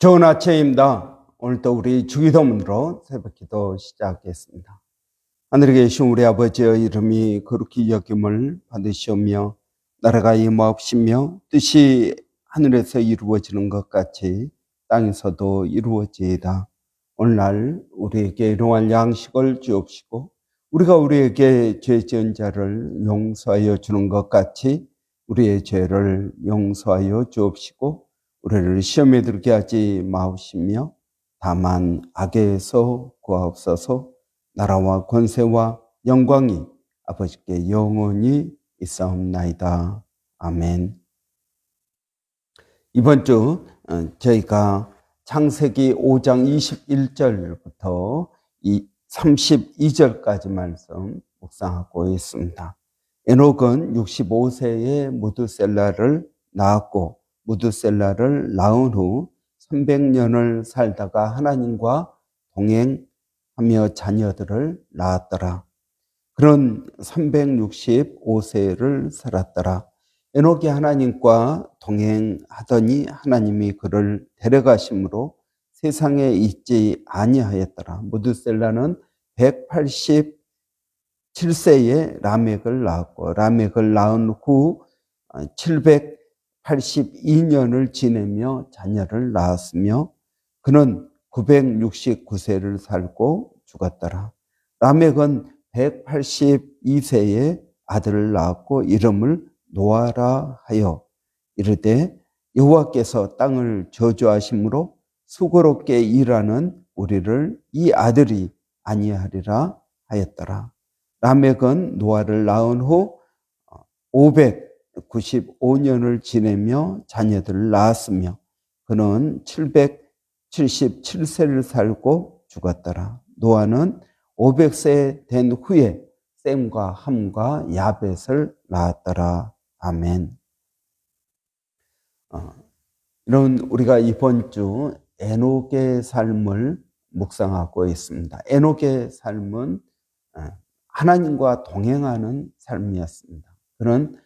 좋은 아침입니다. 오늘도 우리 주기도문으로 새벽기도 시작하겠습니다. 하늘에 계신 우리 아버지의 이름이 거룩히 여김을 받으시오며 나라가 임하옵시며 뜻이 하늘에서 이루어지는 것 같이 땅에서도 이루어지이다. 오늘날 우리에게 일용할 양식을 주옵시고 우리가 우리에게 죄 지은 자를 용서하여 주는 것 같이 우리의 죄를 용서하여 주옵시고 우리를 시험에 들게 하지 마옵시며 다만 악에서 구하옵소서. 나라와 권세와 영광이 아버지께 영원히 있사옵나이다. 아멘. 이번 주 저희가 창세기 5장 21절부터 32절까지 말씀 묵상하고 있습니다. 에녹은 65세에 무드셀라를 낳았고 무드셀라를 낳은 후 300년을 살다가 하나님과 동행하며 자녀들을 낳았더라. 그런 365세를 살았더라. 에녹이 하나님과 동행하더니 하나님이 그를 데려가심으로 세상에 있지 아니하였더라. 무드셀라는 187세에 라멕을 낳았고 라멕을 낳은 후 782년을 지내며 자녀를 낳았으며 그는 969세를 살고 죽었더라. 라멕은 182세에 아들을 낳았고 이름을 노아라 하여 이르되 여호와께서 땅을 저주하심으로 수고롭게 일하는 우리를 이 아들이 아니하리라 하였더라. 라멕은 노아를 낳은 후 595년을 지내며 자녀들을 낳았으며 그는 777세를 살고 죽었더라. 노아는 500세 된 후에 셈과 함과 야벳을 낳았더라. 아멘. 이런 우리가 이번 주 에녹의 삶을 묵상하고 있습니다. 에녹의 삶은 하나님과 동행하는 삶이었습니다. 그는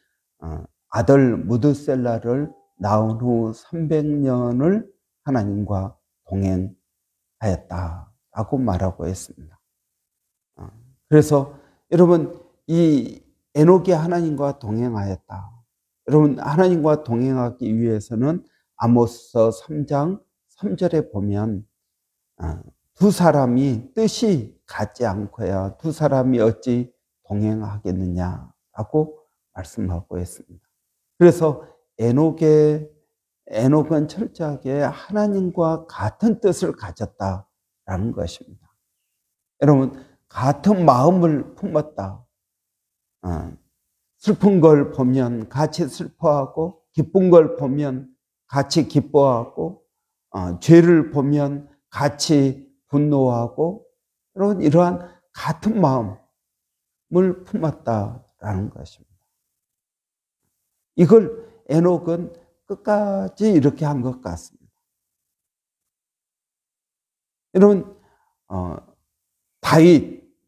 아들 무드셀라를 낳은 후 300년을 하나님과 동행하였다라고 말하고 있습니다. 그래서 여러분 이 에녹이 하나님과 동행하였다. 여러분 하나님과 동행하기 위해서는 아모스서 3장 3절에 보면 두 사람이 뜻이 같지 않고야 두 사람이 어찌 동행하겠느냐라고 말씀하고 있습니다. 그래서 에녹은 철저하게 하나님과 같은 뜻을 가졌다라는 것입니다. 여러분 같은 마음을 품었다. 슬픈 걸 보면 같이 슬퍼하고 기쁜 걸 보면 같이 기뻐하고 죄를 보면 같이 분노하고 여러분 이러한 같은 마음을 품었다라는 것입니다. 이걸 에녹은 끝까지 이렇게 한 것 같습니다. 여러분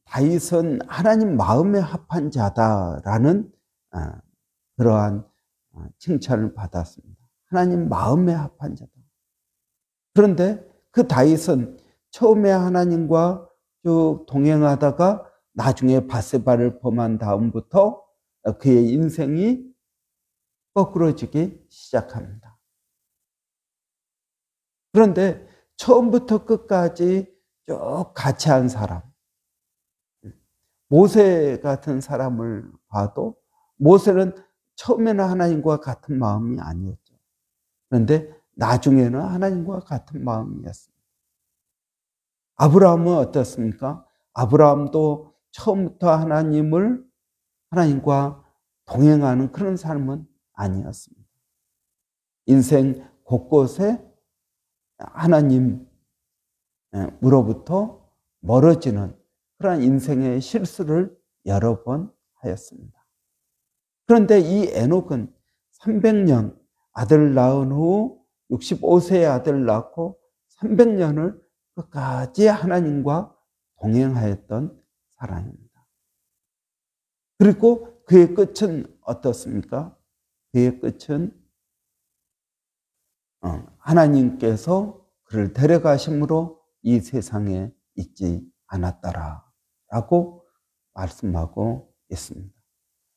다윗은 하나님 마음에 합한 자다라는 그러한 칭찬을 받았습니다. 하나님 마음에 합한 자다. 그런데 그 다윗은 처음에 하나님과 쭉 동행하다가 나중에 밧세바를 범한 다음부터 그의 인생이 거꾸러지기 시작합니다. 그런데 처음부터 끝까지 쭉 같이 한 사람, 모세 같은 사람을 봐도 모세는 처음에는 하나님과 같은 마음이 아니었죠. 그런데 나중에는 하나님과 같은 마음이었습니다. 아브라함은 어떻습니까? 아브라함도 처음부터 하나님과 동행하는 그런 삶은 아니었습니다. 인생 곳곳에 하나님으로부터 멀어지는 그런 인생의 실수를 여러 번 하였습니다. 그런데 이 에녹은 300년 아들 낳은 후 65세의 아들 낳고 300년을 끝까지 하나님과 동행하였던 사람입니다. 그리고 그의 끝은 어떻습니까? 그의 끝은 하나님께서 그를 데려가심으로 이 세상에 있지 않았더라라고 말씀하고 있습니다.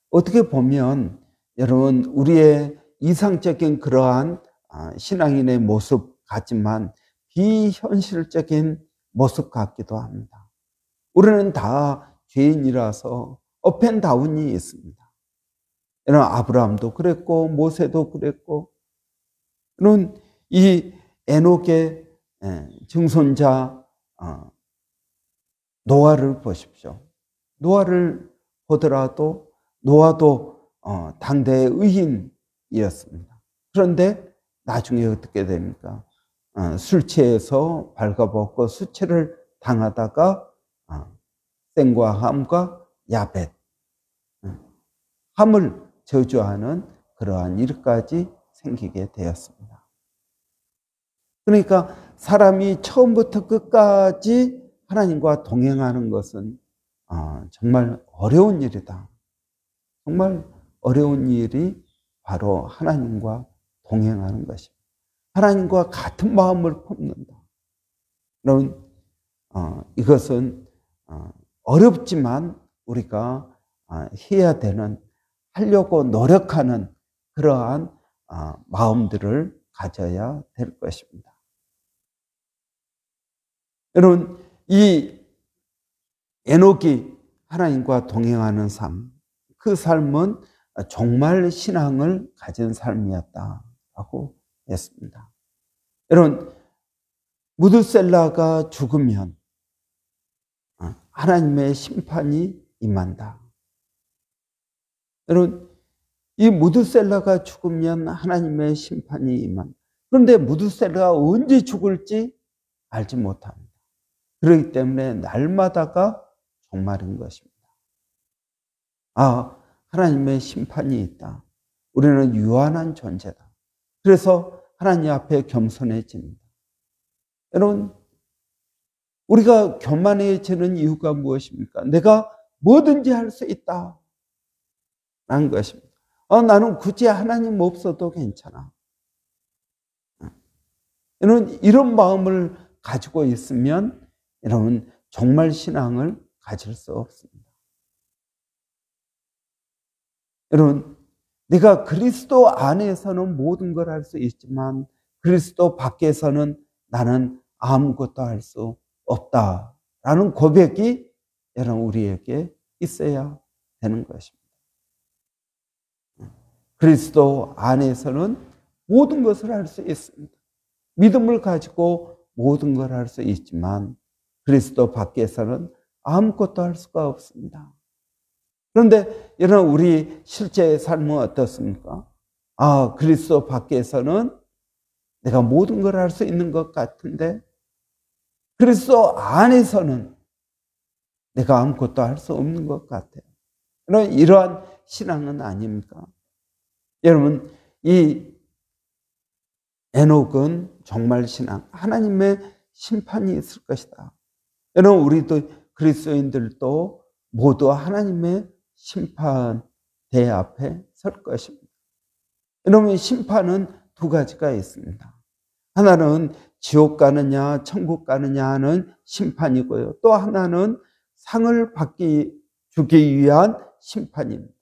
어떻게 보면 여러분 우리의 이상적인 그러한 신앙인의 모습 같지만 비현실적인 모습 같기도 합니다. 우리는 다 죄인이라서 업앤다운이 있습니다. 이런 아브라함도 그랬고 모세도 그랬고, 이런 이 에녹의 증손자 노아를 보십시오. 노아를 보더라도 노아도 당대의 의인이었습니다. 그런데 나중에 어떻게 됩니까? 술 취해서 발가벗고 수치를 당하다가 셈과 함과 야벳, 함을 저주하는 그러한 일까지 생기게 되었습니다. 그러니까 사람이 처음부터 끝까지 하나님과 동행하는 것은 정말 어려운 일이다. 정말 어려운 일이 바로 하나님과 동행하는 것입니다. 하나님과 같은 마음을 품는다. 여러분, 이것은 어렵지만 우리가 해야 되는, 하려고 노력하는 그러한 마음들을 가져야 될 것입니다. 여러분, 이 에녹이 하나님과 동행하는 삶, 그 삶은 정말 신앙을 가진 삶이었다라고 했습니다. 여러분, 무드셀라가 죽으면 하나님의 심판이 임한다. 여러분, 이 무드셀라가 죽으면 하나님의 심판이 임한다. 그런데 무드셀라가 언제 죽을지 알지 못합니다. 그렇기 때문에 날마다가 종말인 것입니다. 하나님의 심판이 있다. 우리는 유한한 존재다. 그래서 하나님 앞에 겸손해집니다. 여러분, 우리가 교만해지는 이유가 무엇입니까? 내가 뭐든지 할 수 있다 라는 것입니다. 나는 굳이 하나님 없어도 괜찮아. 여러분, 이런 마음을 가지고 있으면 여러분 정말 신앙을 가질 수 없습니다. 여러분, 내가 그리스도 안에서는 모든 걸 할 수 있지만 그리스도 밖에서는 나는 아무것도 할 수 없다라는 고백이 여러분 우리에게 있어야 되는 것입니다. 그리스도 안에서는 모든 것을 할 수 있습니다. 믿음을 가지고 모든 걸 할 수 있지만 그리스도 밖에서는 아무것도 할 수가 없습니다. 그런데 여러분, 우리 실제 삶은 어떻습니까? 그리스도 밖에서는 내가 모든 걸 할 수 있는 것 같은데 그리스도 안에서는 내가 아무것도 할 수 없는 것 같아요. 이러한 신앙은 아닙니까? 여러분, 이 에녹은 정말 신앙, 하나님의 심판이 있을 것이다. 여러분, 우리도 그리스도인들도 모두 하나님의 심판대 앞에 설 것입니다. 여러분, 심판은 두 가지가 있습니다. 하나는 지옥 가느냐 천국 가느냐 하는 심판이고요. 또 하나는 상을 주기 위한 심판입니다.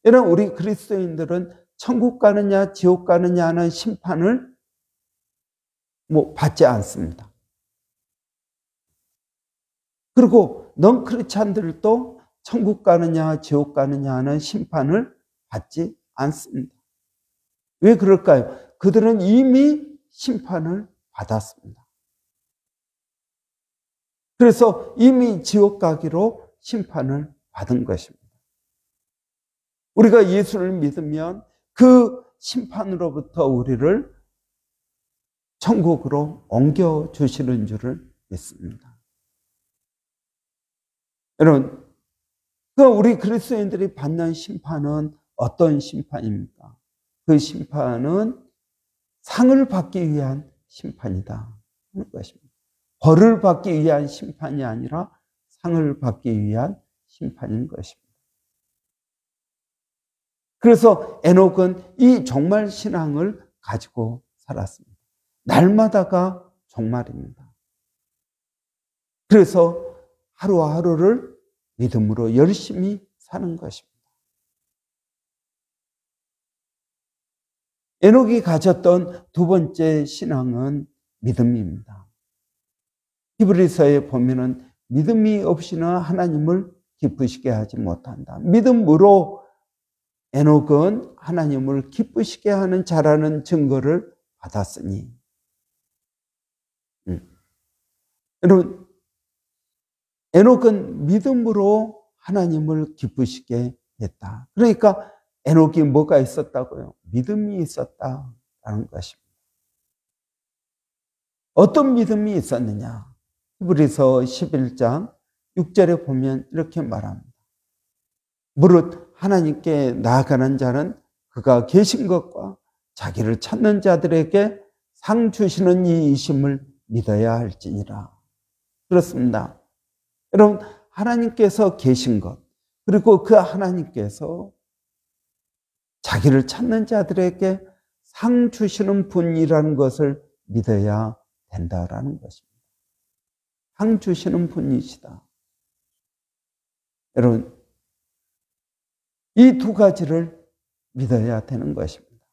여러분, 우리 그리스도인들은 천국 가느냐 지옥 가느냐 하는 심판을 받지 않습니다. 그리고 넌크리스찬들도 천국 가느냐 지옥 가느냐 하는 심판을 받지 않습니다. 왜 그럴까요? 그들은 이미 심판을 받았습니다. 그래서 이미 지옥 가기로 심판을 받은 것입니다. 우리가 예수를 믿으면 그 심판으로부터 우리를 천국으로 옮겨주시는 줄을 믿습니다. 여러분, 우리 그리스도인들이 받는 심판은 어떤 심판입니까? 그 심판은 상을 받기 위한 심판이다 하는 것입니다. 벌을 받기 위한 심판이 아니라 상을 받기 위한 심판인 것입니다. 그래서 에녹은 이 정말 신앙을 가지고 살았습니다. 날마다가 종말입니다. 그래서 하루하루를 믿음으로 열심히 사는 것입니다. 에녹이 가졌던 두 번째 신앙은 믿음입니다. 히브리서에 보면은 믿음이 없이는 하나님을 기쁘시게 하지 못한다. 믿음으로 에녹은 하나님을 기쁘시게 하는 자라는 증거를 받았으니, 여러분, 에녹은 믿음으로 하나님을 기쁘시게 했다. 그러니까 에녹이 뭐가 있었다고요? 믿음이 있었다라는 것입니다. 어떤 믿음이 있었느냐? 히브리서 11장 6절에 보면 이렇게 말합니다. 무릇 하나님께 나아가는 자는 그가 계신 것과 자기를 찾는 자들에게 상 주시는 이이심을 믿어야 할지니라. 그렇습니다. 여러분, 하나님께서 계신 것, 그리고 그 하나님께서 자기를 찾는 자들에게 상 주시는 분이라는 것을 믿어야 된다라는 것입니다. 상 주시는 분이시다. 여러분, 이 두 가지를 믿어야 되는 것입니다.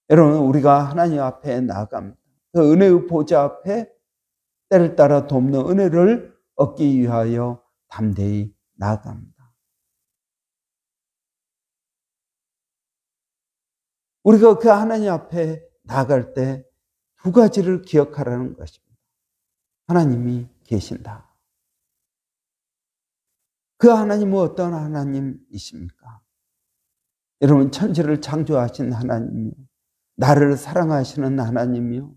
여러분, 우리가 하나님 앞에 나아갑니다. 그 은혜의 보좌 앞에 때를 따라 돕는 은혜를 얻기 위하여 담대히 나아갑니다. 우리가 그 하나님 앞에 나아갈 때 두 가지를 기억하라는 것입니다. 하나님이 계신다. 그 하나님은 어떤 하나님이십니까? 여러분, 천지를 창조하신 하나님이요, 나를 사랑하시는 하나님이요,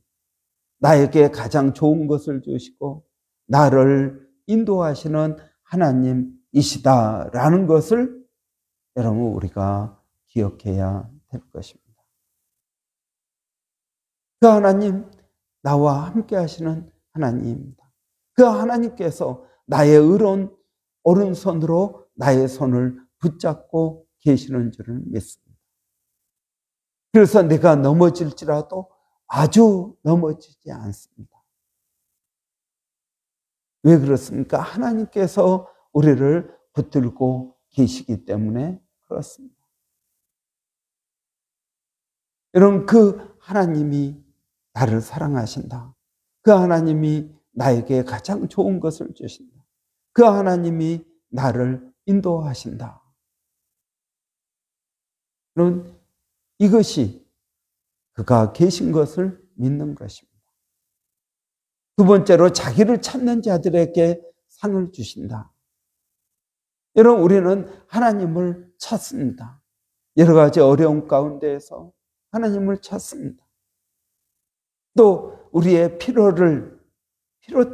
나에게 가장 좋은 것을 주시고 나를 인도하시는 하나님이시다라는 것을 여러분, 우리가 기억해야 될 것입니다. 그 하나님, 나와 함께 하시는 하나님입니다. 그 하나님께서 나의 의로운 오른손으로 나의 손을 붙잡고 계시는 줄을 믿습니다. 그래서 내가 넘어질지라도 아주 넘어지지 않습니다. 왜 그렇습니까? 하나님께서 우리를 붙들고 계시기 때문에 그렇습니다. 여러분, 그 하나님이 나를 사랑하신다. 그 하나님이 나에게 가장 좋은 것을 주신다. 그 하나님이 나를 인도하신다. 여러분, 이것이 그가 계신 것을 믿는 것입니다. 두 번째로, 자기를 찾는 자들에게 상을 주신다. 여러분, 우리는 하나님을 찾습니다. 여러 가지 어려움 가운데에서 하나님을 찾습니다. 또 우리의 필요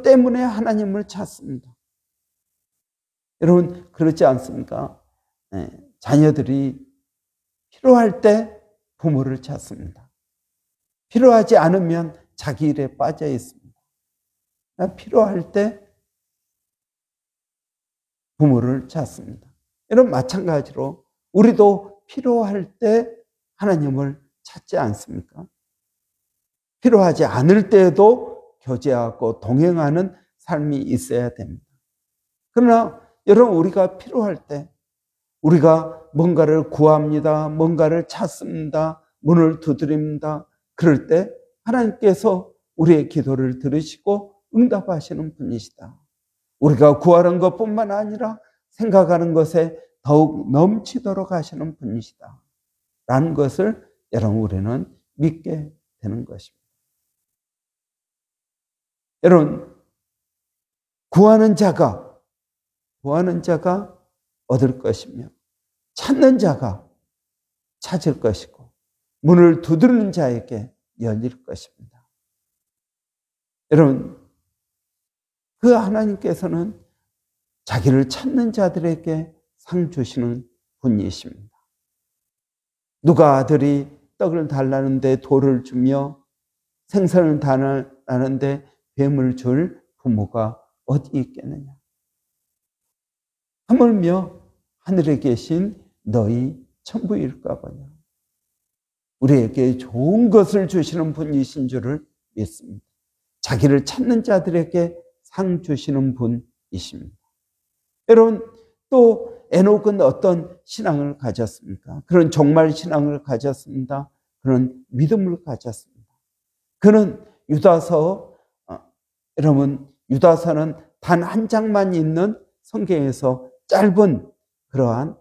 때문에 하나님을 찾습니다. 여러분, 그렇지 않습니까? 자녀들이 필요할 때 부모를 찾습니다. 필요하지 않으면 자기 일에 빠져 있습니다. 필요할 때 부모를 찾습니다. 여러분, 마찬가지로 우리도 필요할 때 하나님을 찾지 않습니까? 필요하지 않을 때에도 교제하고 동행하는 삶이 있어야 됩니다. 그러나 여러분, 우리가 필요할 때, 우리가 뭔가를 구합니다. 뭔가를 찾습니다. 문을 두드립니다. 그럴 때 하나님께서 우리의 기도를 들으시고 응답하시는 분이시다. 우리가 구하는 것뿐만 아니라 생각하는 것에 더욱 넘치도록 하시는 분이시다. 라는 것을 여러분, 우리는 믿게 되는 것입니다. 여러분, 구하는 자가 얻을 것이며, 찾는 자가 찾을 것이고, 문을 두드리는 자에게 열릴 것입니다. 여러분, 그 하나님께서는 자기를 찾는 자들에게 상 주시는 분이십니다. 누가 아들이 떡을 달라는데 돌을 주며 생선을 달라는데 뱀을 줄 부모가 어디 있겠느냐? 하물며 하늘에 계신 너희 천부일까 보냐. 우리에게 좋은 것을 주시는 분이신 줄을 믿습니다. 자기를 찾는 자들에게 상 주시는 분이십니다. 여러분, 또 에녹은 어떤 신앙을 가졌습니까? 그런 종말 신앙을 가졌습니다. 그런 믿음을 가졌습니다. 그는 유다서, 여러분, 유다서는 단 한 장만 있는 성경에서 짧은 그러한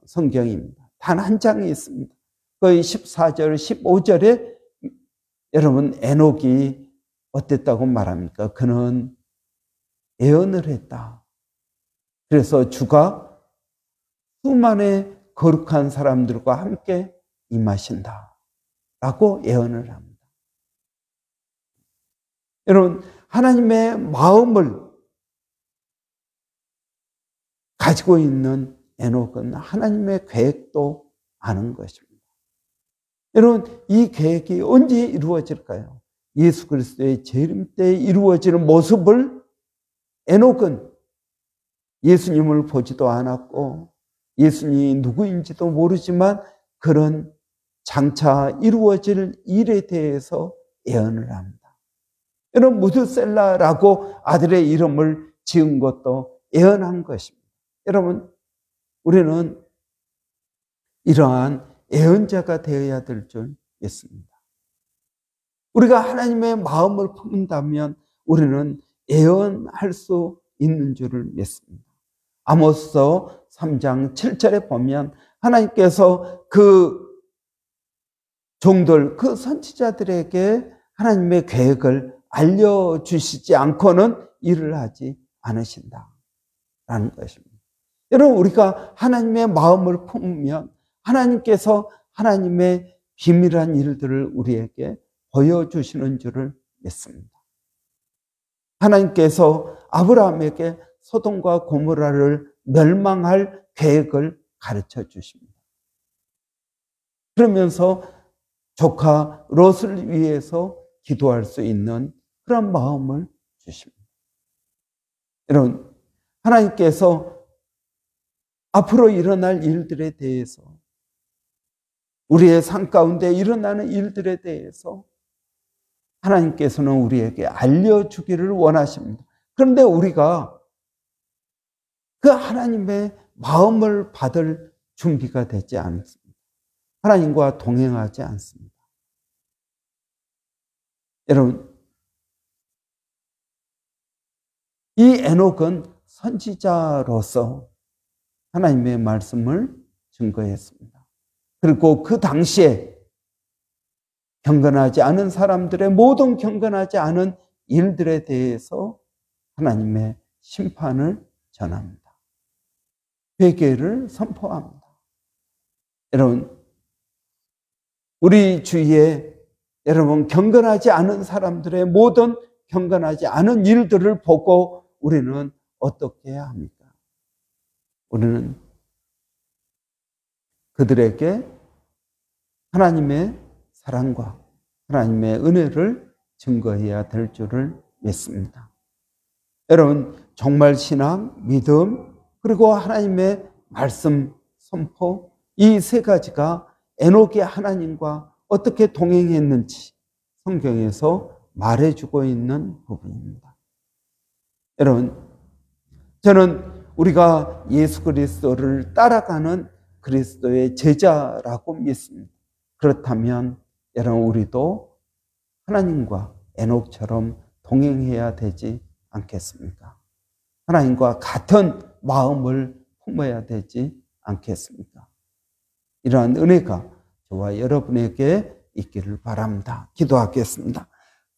성경입니다. 단 한 장이 있습니다. 거의 14절, 15절에 여러분, 에녹이 어땠다고 말합니까? 그는 예언을 했다. 그래서 주가 수많은 거룩한 사람들과 함께 임하신다 라고 예언을 합니다. 여러분, 하나님의 마음을 가지고 있는 에녹은 하나님의 계획도 아는 것입니다. 여러분, 이 계획이 언제 이루어질까요? 예수 그리스도의 재림 때 이루어지는 모습을 에녹은 예수님을 보지도 않았고 예수님이 누구인지도 모르지만 그런 장차 이루어질 일에 대해서 예언을 합니다. 여러분, 무드셀라라고 아들의 이름을 지은 것도 예언한 것입니다. 여러분, 우리는 이러한 예언자가 되어야 될 줄 믿습니다. 우리가 하나님의 마음을 품는다면 우리는 예언할 수 있는 줄을 믿습니다. 아모스서 3장 7절에 보면 하나님께서 그 종들, 그 선지자들에게 하나님의 계획을 알려주시지 않고는 일을 하지 않으신다라는 것입니다. 여러분, 우리가 하나님의 마음을 품으면 하나님께서 하나님의 비밀한 일들을 우리에게 보여주시는 줄을 믿습니다. 하나님께서 아브라함에게 소돔과 고모라를 멸망할 계획을 가르쳐 주십니다. 그러면서 조카 롯을 위해서 기도할 수 있는 그런 마음을 주십니다. 여러분, 하나님께서 앞으로 일어날 일들에 대해서, 우리의 삶 가운데 일어나는 일들에 대해서 하나님께서는 우리에게 알려주기를 원하십니다. 그런데 우리가 그 하나님의 마음을 받을 준비가 되지 않습니다. 하나님과 동행하지 않습니다. 여러분, 이 에녹은 선지자로서 하나님의 말씀을 증거했습니다. 그리고 그 당시에 경건하지 않은 사람들의 모든 경건하지 않은 일들에 대해서 하나님의 심판을 전합니다. 회개를 선포합니다. 여러분, 우리 주위에 여러분 경건하지 않은 사람들의 모든 경건하지 않은 일들을 보고 우리는 어떻게 해야 합니까? 우리는 그들에게 하나님의 사랑과 하나님의 은혜를 증거해야 될 줄을 믿습니다. 여러분, 정말 신앙, 믿음, 그리고 하나님의 말씀 선포, 이 세 가지가 에녹이 하나님과 어떻게 동행했는지 성경에서 말해주고 있는 부분입니다. 여러분, 저는 우리가 예수 그리스도를 따라가는 그리스도의 제자라고 믿습니다. 그렇다면 여러분, 우리도 하나님과 에녹처럼 동행해야 되지 않겠습니까? 하나님과 같은 마음을 품어야 되지 않겠습니까? 이러한 은혜가 저와 여러분에게 있기를 바랍니다. 기도하겠습니다.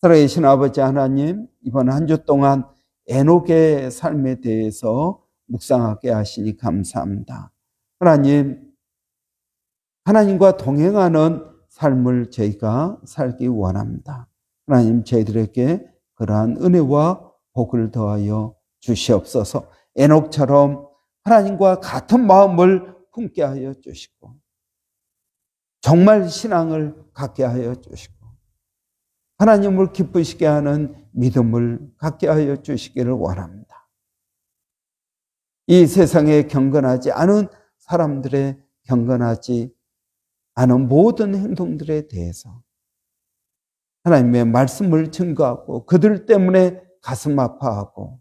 살아계신 아버지 하나님, 이번 한 주 동안 에녹의 삶에 대해서 묵상하게 하시니 감사합니다. 하나님, 하나님과 동행하는 삶을 저희가 살기 원합니다. 하나님, 저희들에게 그러한 은혜와 복을 더하여 주시옵소서. 에녹처럼 하나님과 같은 마음을 품게 하여 주시고 정말 신앙을 갖게 하여 주시고 하나님을 기쁘시게 하는 믿음을 갖게 하여 주시기를 원합니다. 이 세상에 경건하지 않은 사람들의 경건하지 않은 모든 행동들에 대해서 하나님의 말씀을 증거하고 그들 때문에 가슴 아파하고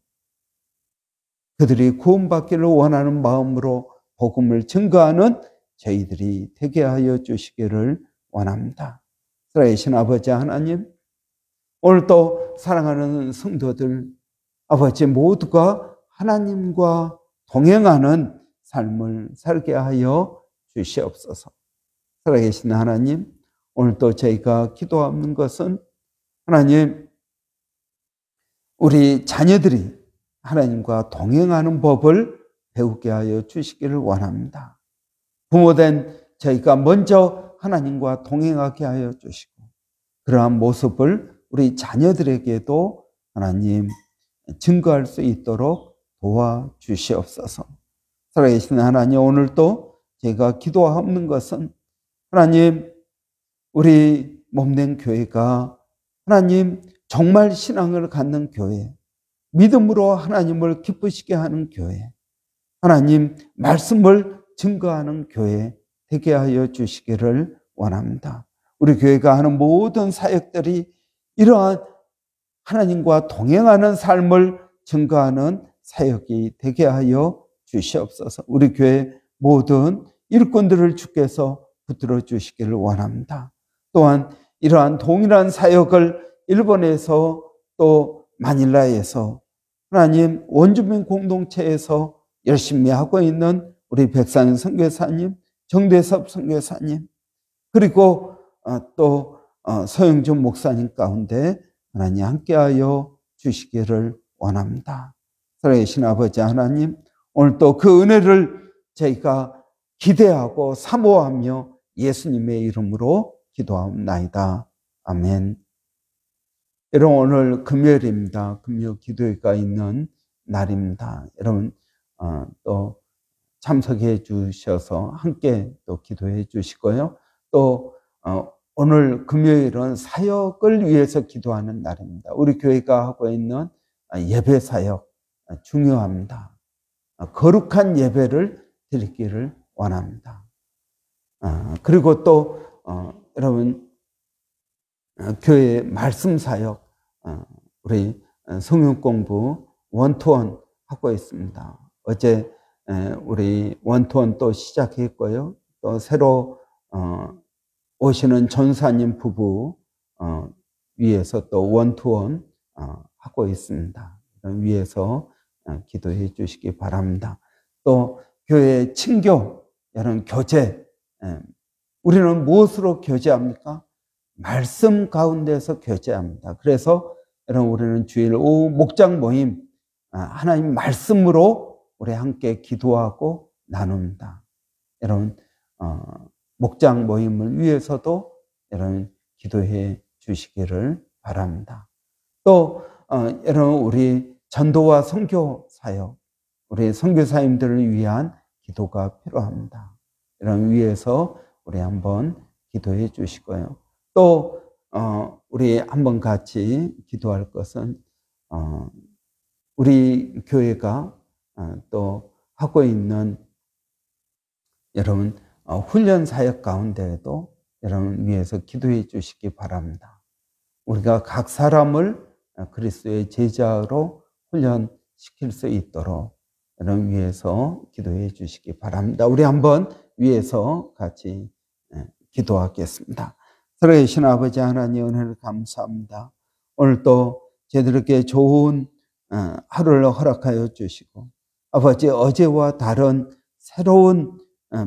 그들이 구원받기를 원하는 마음으로 복음을 증거하는 저희들이 되게 하여 주시기를 원합니다. 살아계신 아버지 하나님, 오늘도 사랑하는 성도들, 아버지 모두가 하나님과 동행하는 삶을 살게 하여 주시옵소서. 살아계신 하나님, 오늘도 저희가 기도하는 것은 하나님, 우리 자녀들이 하나님과 동행하는 법을 배우게 하여 주시기를 원합니다. 부모된 저희가 먼저 하나님과 동행하게 하여 주시고 그러한 모습을 우리 자녀들에게도 하나님 증거할 수 있도록 도와주시옵소서. 살아계신 하나님, 오늘도 제가 기도하는 것은 하나님, 우리 몸된 교회가 하나님 정말 신앙을 갖는 교회, 믿음으로 하나님을 기쁘시게 하는 교회, 하나님 말씀을 증거하는 교회 되게 하여 주시기를 원합니다. 우리 교회가 하는 모든 사역들이 이러한 하나님과 동행하는 삶을 증거하는 사역이 되게 하여 주시옵소서. 우리 교회 모든 일꾼들을 주께서 붙들어 주시기를 원합니다. 또한 이러한 동일한 사역을 일본에서 또 마닐라에서 하나님 원주민 공동체에서 열심히 하고 있는 우리 백산 선교사님, 정대섭 선교사님, 그리고 또 서영준 목사님 가운데 하나님 함께하여 주시기를 원합니다. 살아계신 아버지 하나님, 오늘 또 그 은혜를 저희가 기대하고 사모하며 예수님의 이름으로 기도하옵나이다. 아멘. 여러분, 오늘 금요일입니다. 금요 기도회가 있는 날입니다. 여러분 또 참석해 주셔서 함께 또 기도해 주시고요. 또 오늘 금요일은 사역을 위해서 기도하는 날입니다. 우리 교회가 하고 있는 예배 사역 중요합니다. 거룩한 예배를 드리기를 원합니다. 그리고 또 여러분 교회 말씀 사역 우리 성경 공부 원투원 하고 있습니다. 어제 우리 원투원 또 시작했고요. 또 새로 오시는 전사님 부부 위해서 또 원투원 하고 있습니다. 위해서 기도해 주시기 바랍니다. 또 교회 친교, 여러분 교제, 우리는 무엇으로 교제합니까? 말씀 가운데서 교제합니다. 그래서 여러분 우리는 주일 오후 목장 모임, 하나님 말씀으로 우리 함께 기도하고 나눕니다. 여러분 목장 모임을 위해서도 여러분 기도해 주시기를 바랍니다. 또 여러분 우리 전도와 선교 사역, 우리 선교사님들을 위한 기도가 필요합니다. 여러분 위해서 우리 한번 기도해 주시고요. 또 우리 한번 같이 기도할 것은 우리 교회가 또 하고 있는 여러분 훈련 사역 가운데에도 여러분 위해서 기도해 주시기 바랍니다. 우리가 각 사람을 그리스도의 제자로 훈련시킬 수 있도록 여러분 위해서 기도해 주시기 바랍니다. 우리 한번 위해서 같이 기도하겠습니다. 살아계신 아버지 하나님, 은혜를 감사합니다. 오늘 또 저희들에게 좋은 하루를 허락하여 주시고 아버지 어제와 다른 새로운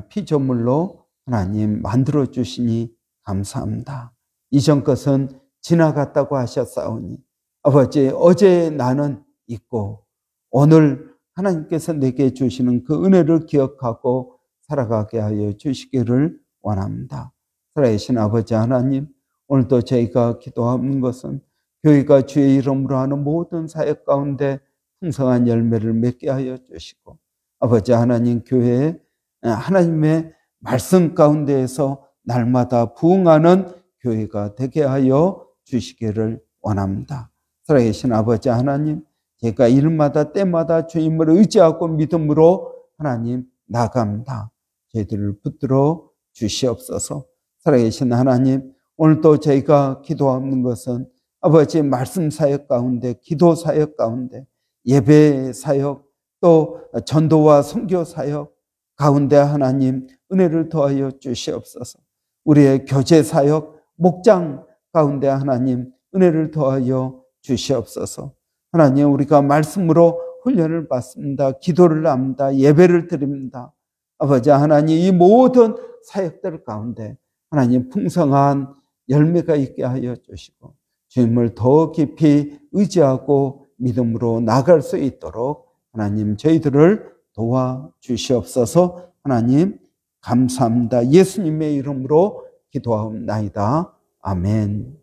피조물로 하나님 만들어 주시니 감사합니다. 이전 것은 지나갔다고 하셨사오니 아버지 어제의 나는 있고 오늘 하나님께서 내게 주시는 그 은혜를 기억하고 살아가게 하여 주시기를 원합니다. 살아계신 아버지 하나님, 오늘도 저희가 기도하는 것은 교회가 주의 이름으로 하는 모든 사역 가운데 풍성한 열매를 맺게 하여 주시고 아버지 하나님 교회에 하나님의 말씀 가운데에서 날마다 부흥하는 교회가 되게 하여 주시기를 원합니다. 살아계신 아버지 하나님, 제가 일마다 때마다 주님을 의지하고 믿음으로 하나님 나갑니다. 저희들을 붙들어 주시옵소서. 살아계신 하나님, 오늘도 저희가 기도하는 것은 아버지 말씀 사역 가운데, 기도 사역 가운데, 예배 사역, 또 전도와 선교 사역 가운데 하나님 은혜를 더하여 주시옵소서. 우리의 교제 사역, 목장 가운데 하나님 은혜를 더하여 주시옵소서. 하나님, 우리가 말씀으로 훈련을 받습니다. 기도를 합니다. 예배를 드립니다. 아버지 하나님, 이 모든 사역들 가운데 하나님 풍성한 열매가 있게 하여 주시고 주님을 더 깊이 의지하고 믿음으로 나갈 수 있도록 하나님 저희들을 도와주시옵소서. 하나님 감사합니다. 예수님의 이름으로 기도하옵나이다. 아멘.